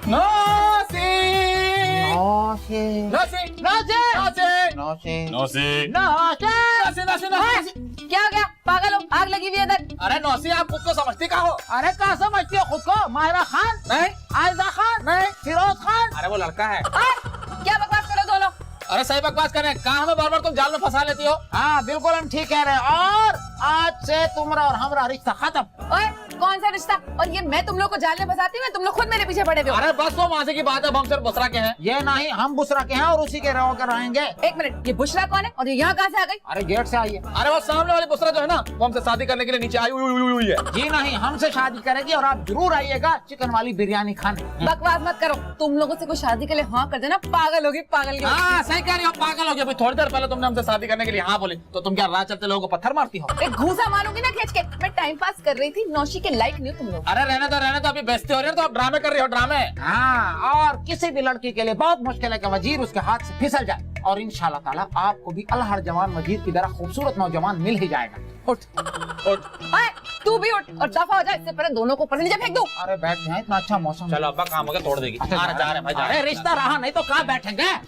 नौसी नौसे नौसी नौसे नौसी नौसे नौसी नौसे नौसी नौसी। क्या हो गया पागल हो, आग लगी हुई है इधर। अरे नौसी, आप खुद को समझती का हो? अरे कहाँ समझती हो खुद को? माहिरा खान, नहीं आयजा खान, नहीं, फिरोज खान। अरे वो लड़का है। क्या बकवास कर रहे हो दोनों? अरे सही बकवास कर रहे हैं, कहाँ हमें बार बार तुम जाल में फंसा लेती हो? हाँ बिल्कुल हम ठीक कह रहे हैं। और आज से तुम्हारा और हमारा रिश्ता खत्म। ओए कौन सा रिश्ता? और ये मैं तुम लोग को जाल में फंसाती हूँ, तुम लोग खुद मेरे पीछे पड़े हुए हो। अरे बस वो मासी की बात है, हम सिर्फ बुसरा के हैं। ये नहीं, हम बुसरा के हैं और उसी के रहो कर रहेंगे। एक मिनट, ये बुशरा कौन है और ये यहाँ कहाँ से आ गई? अरे गेट से आइए। अरे वो सामने वाली बुसरा जो है ना, वो हमसे शादी करने के लिए नीचे आई हुई है। जी नहीं, हमसे शादी करेगी और आप जरूर आइएगा चिकन वाली बिरयानी खाने। बकवास मत करो, तुम लोगों से कोई शादी के लिए हाँ कर देना, पागल होगी पागल की। हाँ सही कह रही हो, पागल हो गया। अभी थोड़ी देर पहले तुमने हमसे शादी करने के लिए हाँ बोली, तो तुम क्या राह चलते लोगों को पत्थर मारती हो? एक घूसा मारूंगी ना खींच के। मैं टाइम पास कर रही थी, नौशी के लाइक नहीं हो तुम लोग। अरे रहने दो, अभी बेइज्जती हो रही है तो आप ड्रामे कर रही हो, ड्रामे। हाँ, और किसी भी लड़की के लिए बहुत मुश्किल है कि वजीर उसके हाथ से फिसल जाए। और इंशाल्लाह ताला आपको भी अल्हड़ जवान वजीर की तरह खूबसूरत नौजवान मिल ही जाएगा। उठ उठ। ओए तू भी उठ और दफा हो जा, इससे पहले दोनों को ऊपर से नीचे फेंक दूं। अरे बैठ जाए, इतना अच्छा मौसम। चलो अब्बा काम हो गया, तोड़ देगी। जा रहे भाई, जा रहे। अरे रिश्ता रहा नहीं तो कहाँ बैठेंगे?